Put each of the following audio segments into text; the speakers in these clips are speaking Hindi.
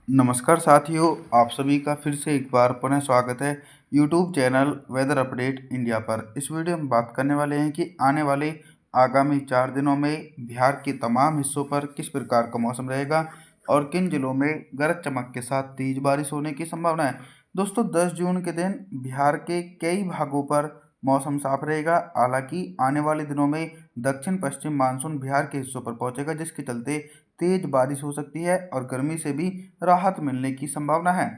नमस्कार साथियों, आप सभी का फिर से एक बार पुनः स्वागत है YouTube channel weather update India पर। इस वीडियो में बात करने वाले हैं कि आने वाले आगामी 4 दिनों में बिहार के तमाम हिस्सों पर किस प्रकार का मौसम रहेगा और किन जिलों में गरज चमक के साथ तेज बारिश होने की संभावना है। दोस्तों, 10 जून के दिन बिहार के कई भागों पर मौसम साफ रहेगा। हालांकि आने वाले दिनों में दक्षिण पश्चिम मानसून बिहार के हिस्सों पर पहुंचेगा, जिसके चलते तेज बारिश हो सकती है और गर्मी से भी राहत मिलने की संभावना है।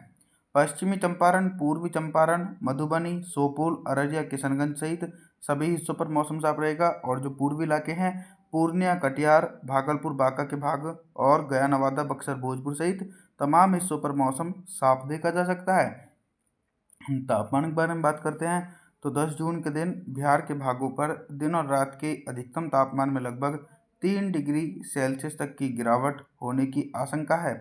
पश्चिमी चंपारण, पूर्वी चंपारण, मधुबनी, शोपुर, अररिया, किशनगंज सहित सभी हिस्सों पर मौसम साफ रहेगा और जो पूर्वी इलाके हैं पूर्णिया, कटिहार, भागलपुर, बांका के भाग और गया, नवादा, बक्सर, भोजपुर सहित तमाम हिस्सों पर मौसम साफ देखा जा सकता है। तापमान के बारे में बात करते हैं तो 10 जून के दिन बिहार के भागों पर दिन और रात के अधिकतम तापमान में लगभग 3 डिग्री सेल्सियस तक की गिरावट होने की आशंका है।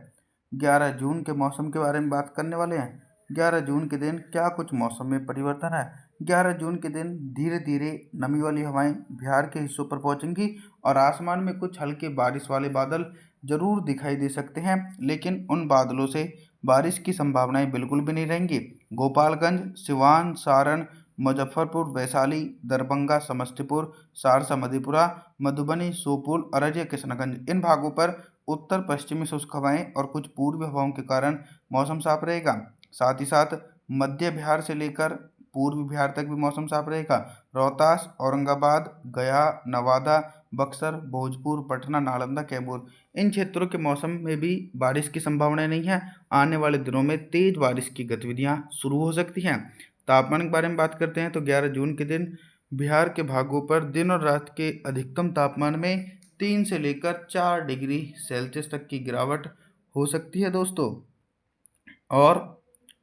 11 जून के मौसम के बारे में बात करने वाले हैं। 11 जून के दिन क्या कुछ मौसम में परिवर्तन है। 11 जून के दिन धीरे धीरे नमी वाली हवाएं बिहार के हिस्सों पर पहुंचेंगी और आसमान में कुछ हल्के बारिश वाले बादल जरूर दिखाई दे सकते हैं, लेकिन उन बादलों से बारिश की संभावनाएं बिल्कुल भी नहीं रहेंगी। गोपालगंज, सिवान, सारण, मुजफ्फरपुर, वैशाली, दरभंगा, समस्तीपुर, सहरसा, मधेपुरा, मधुबनी, शोपुर, अररिया, किशनगंज इन भागों पर उत्तर पश्चिमी शुष्क हवाएं और कुछ पूर्वी हवाओं के कारण मौसम साफ रहेगा। साथ ही साथ मध्य बिहार से लेकर पूर्वी बिहार तक भी मौसम साफ रहेगा। रोहतास, औरंगाबाद, गया, नवादा, बक्सर, भोजपुर, पटना, नालंदा, कैमूर इन क्षेत्रों के मौसम में भी बारिश की संभावना नहीं है। आने वाले दिनों में तेज बारिश की गतिविधियां शुरू हो सकती हैं। तापमान के बारे में बात करते हैं तो 11 जून के दिन बिहार के भागों पर दिन और रात के अधिकतम तापमान में 3 से लेकर 4 डिग्री सेल्सियस तक की गिरावट हो सकती है दोस्तों। और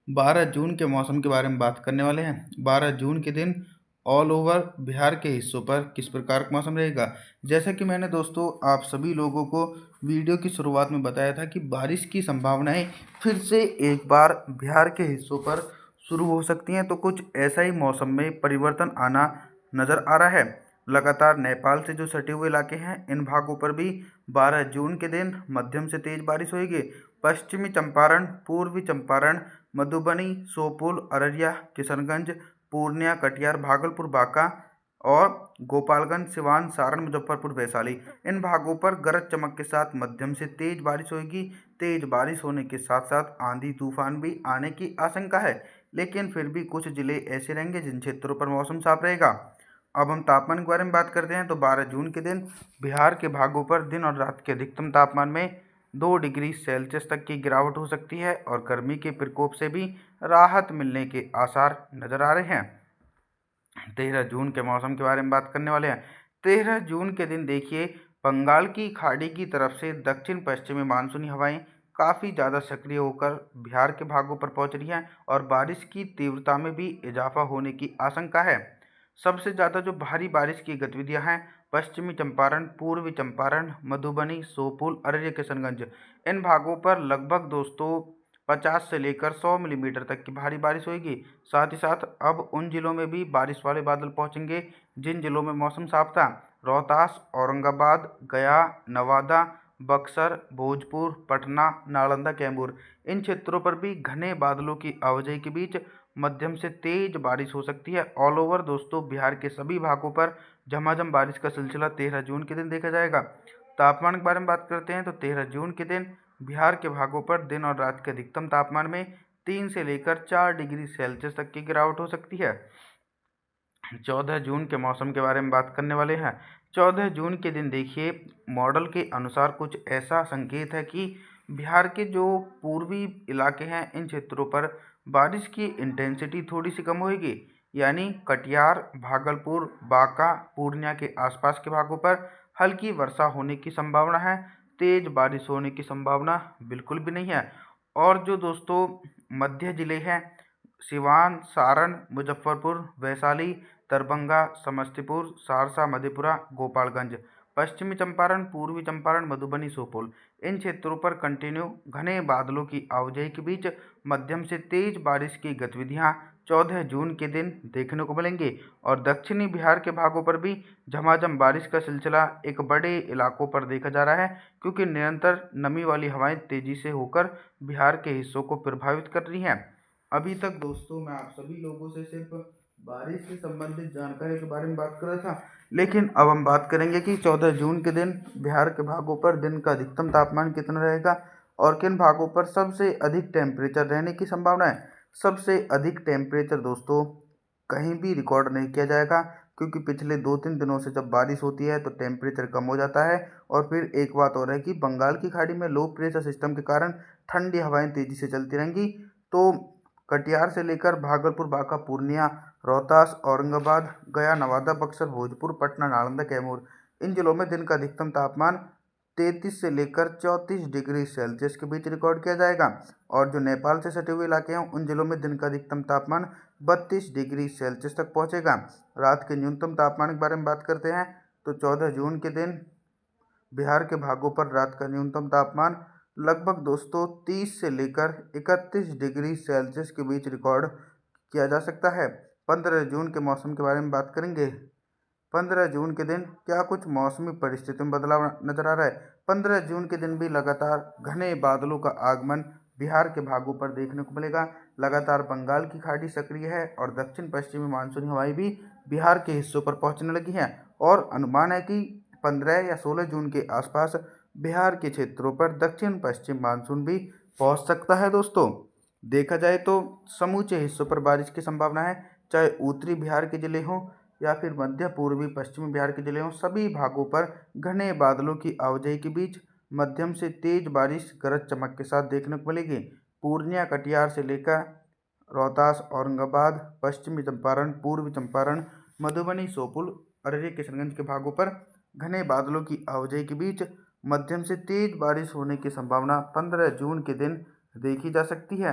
12 जून के मौसम के बारे में बात करने वाले हैं। 12 जून के दिन ऑल ओवर बिहार के हिस्सों पर किस प्रकार का मौसम रहेगा। जैसा कि मैंने दोस्तों आप सभी लोगों को वीडियो की शुरुआत में बताया था कि बारिश की संभावनाएं फिर से एक बार बिहार के हिस्सों पर शुरू हो सकती हैं, तो कुछ ऐसा ही मौसम में परिवर्तन आना नज़र आ रहा है। लगातार नेपाल से जो सटे हुए इलाके हैं इन भागों पर भी 12 जून के दिन मध्यम से तेज बारिश होगी। पश्चिमी चंपारण, पूर्वी चंपारण, मधुबनी, शोपुर, अररिया, किशनगंज, पूर्णिया, कटिहार, भागलपुर, बांका और गोपालगंज, सिवान, सारण, मुजफ्फरपुर, वैशाली इन भागों पर गरज चमक के साथ मध्यम से तेज बारिश होगी। तेज बारिश होने के साथ साथ आंधी तूफान भी आने की आशंका है, लेकिन फिर भी कुछ जिले ऐसे रहेंगे जिन क्षेत्रों पर मौसम साफ रहेगा। अब हम तापमान के बारे में बात करते हैं तो 12 जून के दिन बिहार के भागों पर दिन और रात के अधिकतम तापमान में 2 डिग्री सेल्सियस तक की गिरावट हो सकती है और गर्मी के प्रकोप से भी राहत मिलने के आसार नजर आ रहे हैं। 13 जून के मौसम के बारे में बात करने वाले हैं। 13 जून के दिन देखिए, बंगाल की खाड़ी की तरफ से दक्षिण पश्चिमी मानसूनी हवाएं काफ़ी ज़्यादा सक्रिय होकर बिहार के भागों पर पहुंच रही हैं और बारिश की तीव्रता में भी इजाफा होने की आशंका है। सबसे ज़्यादा जो भारी बारिश की गतिविधियां हैं पश्चिमी चंपारण, पूर्वी चंपारण, मधुबनी, शोपुर, अररिया, किशनगंज इन भागों पर लगभग दोस्तों 50 से लेकर 100 मिलीमीटर तक की भारी बारिश होगी। साथ ही साथ अब उन जिलों में भी बारिश वाले बादल पहुंचेंगे जिन जिलों में मौसम साफ था। रोहतास, औरंगाबाद, गया, नवादा, बक्सर, भोजपुर, पटना, नालंदा, कैमूर इन क्षेत्रों पर भी घने बादलों की आवाजाही के बीच मध्यम से तेज बारिश हो सकती है। ऑल ओवर दोस्तों बिहार के सभी भागों पर झमाझम बारिश का सिलसिला 13 जून के दिन देखा जाएगा। तापमान के बारे में बात करते हैं तो 13 जून के दिन बिहार के भागों पर दिन और रात के अधिकतम तापमान में 3 से लेकर 4 डिग्री सेल्सियस तक की गिरावट हो सकती है। 14 जून के मौसम के बारे में बात करने वाले हैं। 14 जून के दिन देखिए, मॉडल के अनुसार कुछ ऐसा संकेत है कि बिहार के जो पूर्वी इलाके हैं इन क्षेत्रों पर बारिश की इंटेंसिटी थोड़ी सी कम होगी। यानी कटिहार, भागलपुर, बांका, पूर्णिया के आसपास के भागों पर हल्की वर्षा होने की संभावना है। तेज बारिश होने की संभावना बिल्कुल भी नहीं है। और जो दोस्तों मध्य जिले हैं सिवान, सारण, मुजफ्फरपुर, वैशाली, दरभंगा, समस्तीपुर, सहरसा, मधेपुरा, गोपालगंज, पश्चिमी चंपारण, पूर्वी चंपारण, मधुबनी, शोपुर इन क्षेत्रों पर कंटिन्यू घने बादलों की आवाजाही के बीच मध्यम से तेज बारिश की गतिविधियां 14 जून के दिन देखने को मिलेंगी और दक्षिणी बिहार के भागों पर भी झमाझम बारिश का सिलसिला एक बड़े इलाकों पर देखा जा रहा है, क्योंकि निरंतर नमी वाली हवाएं तेजी से होकर बिहार के हिस्सों को प्रभावित कर रही हैं। अभी तक दोस्तों मैं आप सभी लोगों से सिर्फ बारिश से संबंधित जानकारी के बारे में बात कर रहा था, लेकिन अब हम बात करेंगे कि 14 जून के दिन बिहार के भागों पर दिन का अधिकतम तापमान कितना रहेगा और किन भागों पर सबसे अधिक टेम्परेचर रहने की संभावना है। सबसे अधिक टेम्परेचर दोस्तों कहीं भी रिकॉर्ड नहीं किया जाएगा, क्योंकि पिछले 2-3 दिनों से जब बारिश होती है तो टेम्परेचर कम हो जाता है। और फिर एक बात और है कि बंगाल की खाड़ी में लो प्रेशर सिस्टम के कारण ठंडी हवाएं तेजी से चलती रहेंगी। तो कटिहार से लेकर भागलपुर, बांका, पूर्णिया, रोहतास, औरंगाबाद, गया, नवादा, बक्सर, भोजपुर, पटना, नालंदा, कैमूर इन जिलों में दिन का अधिकतम तापमान 33 से लेकर 34 डिग्री सेल्सियस के बीच रिकॉर्ड किया जाएगा। और जो नेपाल से सटे हुए इलाके हैं उन जिलों में दिन का अधिकतम तापमान 32 डिग्री सेल्सियस तक पहुंचेगा। रात के न्यूनतम तापमान के बारे में बात करते हैं तो 14 जून के दिन बिहार के भागों पर रात का न्यूनतम तापमान लगभग दोस्तों 30 से लेकर 31 डिग्री सेल्सियस के बीच रिकॉर्ड किया जा सकता है। 15 जून के मौसम के बारे में बात करेंगे। 15 जून के दिन क्या कुछ मौसमी परिस्थितियों में बदलाव नजर आ रहा है। 15 जून के दिन भी लगातार घने बादलों का आगमन बिहार के भागों पर देखने को मिलेगा। लगातार बंगाल की खाड़ी सक्रिय है और दक्षिण पश्चिमी मानसूनी हवाएं भी बिहार के हिस्सों पर पहुंचने लगी हैं और अनुमान है कि 15 या 16 जून के आसपास बिहार के क्षेत्रों पर दक्षिण पश्चिम मानसून भी पहुंच सकता है। दोस्तों देखा जाए तो समूचे हिस्सों पर बारिश की संभावना है, चाहे उत्तरी बिहार के जिले हों या फिर मध्य पूर्वी पश्चिमी बिहार के जिले हों। सभी भागों पर घने बादलों की आवाजाही के बीच मध्यम से तेज बारिश गरज चमक के साथ देखने को मिलेगी। पूर्णिया, कटिहार से लेकर रोहतास, औरंगाबाद, पश्चिमी चंपारण, पूर्वी चंपारण, मधुबनी, शोपुर, अररिया, किशनगंज के भागों पर घने बादलों की आवाजाही के बीच मध्यम से तेज बारिश होने की संभावना 15 जून के दिन देखी जा सकती है।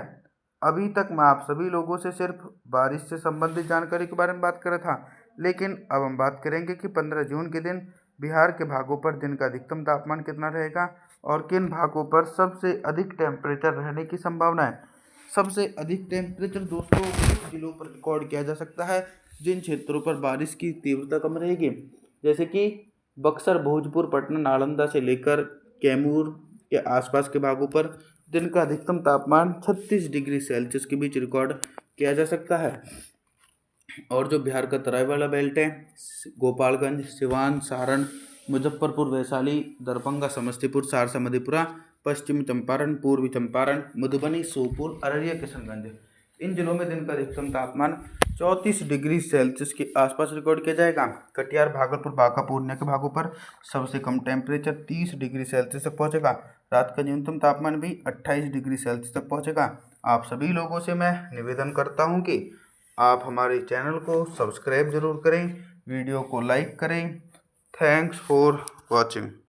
अभी तक मैं आप सभी लोगों से सिर्फ बारिश से संबंधित जानकारी के बारे में बात कर रहा था, लेकिन अब हम बात करेंगे कि 15 जून के दिन बिहार के भागों पर दिन का अधिकतम तापमान कितना रहेगा और किन भागों पर सबसे अधिक टेम्परेचर रहने की संभावना है। सबसे अधिक टेम्परेचर दोस्तों कुछ जिलों पर रिकॉर्ड किया जा सकता है जिन क्षेत्रों पर बारिश की तीव्रता कम रहेगी, जैसे कि बक्सर, भोजपुर, पटना, नालंदा से लेकर कैमूर के आसपास के भागों पर दिन का अधिकतम तापमान 36 डिग्री सेल्सियस के बीच रिकॉर्ड किया जा सकता है। और जो बिहार का तराई वाला बेल्ट है, गोपालगंज, सिवान, सारण, मुजफ्फरपुर, वैशाली, दरभंगा, समस्तीपुर, सहरसा, मधेपुरा, पश्चिमी चंपारण, पूर्वी चंपारण, मधुबनी, शोपुर, अररिया, किशनगंज इन जिलों में दिन का अधिकतम तापमान 34 डिग्री सेल्सियस के आसपास रिकॉर्ड किया जाएगा। कटिहार, भागलपुर, बांका, पूर्णिया के भागों पर सबसे कम टेम्परेचर 30 डिग्री सेल्सियस तक पहुंचेगा। रात का न्यूनतम तापमान भी 28 डिग्री सेल्सियस तक पहुंचेगा। आप सभी लोगों से मैं निवेदन करता हूं कि आप हमारे चैनल को सब्सक्राइब जरूर करें, वीडियो को लाइक करें। Thanks for watching.